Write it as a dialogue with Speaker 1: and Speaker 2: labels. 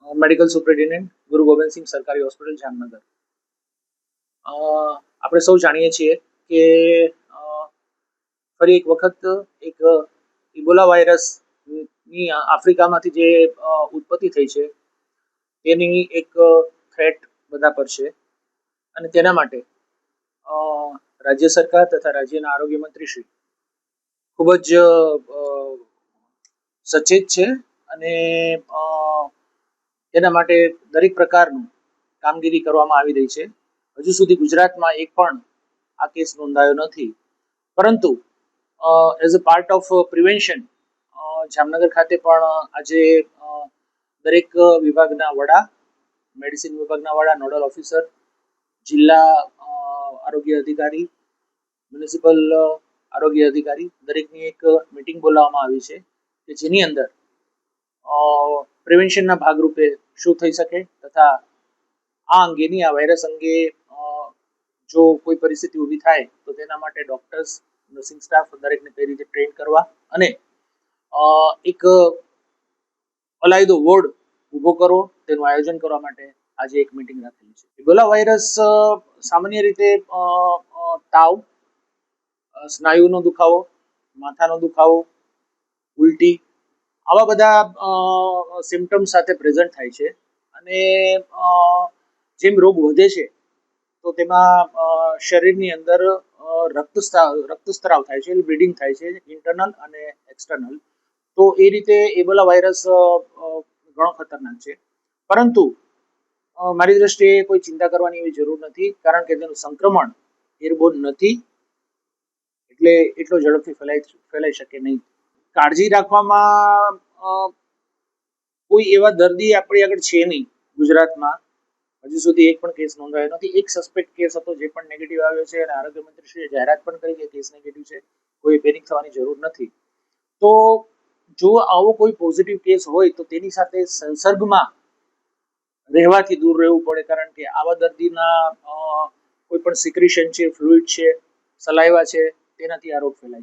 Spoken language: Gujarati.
Speaker 1: મેડિકલ સુપ્રિન્ટેન્ડન્ટ ગુરુ ગોવિંદ સિંહ સરકારી હોસ્પિટલ જામનગર. આપણે સૌ જાણીએ છીએ કે ફરી એક વખત એક ઇબોલા વાયરસની આફ્રિકામાંથી જે ઉત્પત્તિ થઈ છે તેની એક થ્રેટ બધા પર છે અને તેના માટે રાજ્ય સરકાર તથા રાજ્યના આરોગ્ય મંત્રી શ્રી ખૂબ જ સચેત છે અને તેના માટે દરેક પ્રકારનું કામગીરી કરવામાં આવી રહી છે. હજુ સુધી ગુજરાતમાં એક પણ આ કેસ નોંધાયો નથી, પરંતુ as a part of prevention Jamnagar ખાતે પણ આજે દરેક વિભાગના વડા, મેડિસિન વિભાગના વડા, નોડલ ઓફિસર, જિલ્લા આરોગ્ય અધિકારી, મ્યુનિસિપલ આરોગ્ય અધિકારી દરેકની એક મીટિંગ બોલાવવામાં આવી છે કે જેની અંદર પ્રિવેન્શનના ભાગરૂપે શું થઈ શકે તથા આ અંગેની, આ વાયરસ અંગે જો કોઈ પરિસ્થિતિ ઊભી થાય તો તેના માટે ડોક્ટર્સ, નર્સિંગ સ્ટાફ દરેકને કઈ રીતે ટ્રેન કરવા અને એક અલાયદો વોર્ડ ઊભો કરવો તેનું આયોજન કરવા માટે આજે એક મીટિંગ રાખેલી છે. ઇબોલા વાયરસ સામાન્ય રીતે તાવ, સ્નાયુનો દુખાવો, માથાનો દુખાવો, ઉલટી આવા બધા સિમ્ટમ્સ સાથે પ્રેઝન્ટ થાય છે અને જેમ રોગ વધે છે તો તેમાં શરીરની અંદર રક્તસ્રાવ થાય છે, બ્લીડિંગ થાય છે, ઇન્ટરનલ અને એક્સટર્નલ. તો એ રીતે ઇબોલા વાયરસ ઘણો ખતરનાક છે, પરંતુ મારી દ્રષ્ટિએ કોઈ ચિંતા કરવાની એવી જરૂર નથી, કારણ કે તેનું સંક્રમણ એરબોર્ન નથી, એટલે એટલો ઝડપથી ફેલાઈ શકે નહીં. કાળજી રાખવામાં કોઈ એવા દર્દી આપણી આગળ છે નહીં ગુજરાતમાં, હજુ સુધી એક પણ કેસ નોંધાયો નથી. એક સસ્પેક્ટ કેસ હતો જે પણ નેગેટિવ આવ્યો છે અને આરોગ્ય મંત્રીશ્રીએ જાહેરાત પણ કરી કે કેસ નેગેટિવ છે, કોઈ પેનિક થવાની જરૂર નથી. તો જો આવો કોઈ પોઝિટિવ કેસ હોય તો તેની સાથે સંસર્ગમાં રહેવાથી દૂર રહેવું પડે, કારણ કે આવા દર્દીના કોઈ પણ સિક્રેશન છે, ફ્લુઇડ છે, સલાઈવા છે, તેનાથી આ રોગ ફેલાય છે.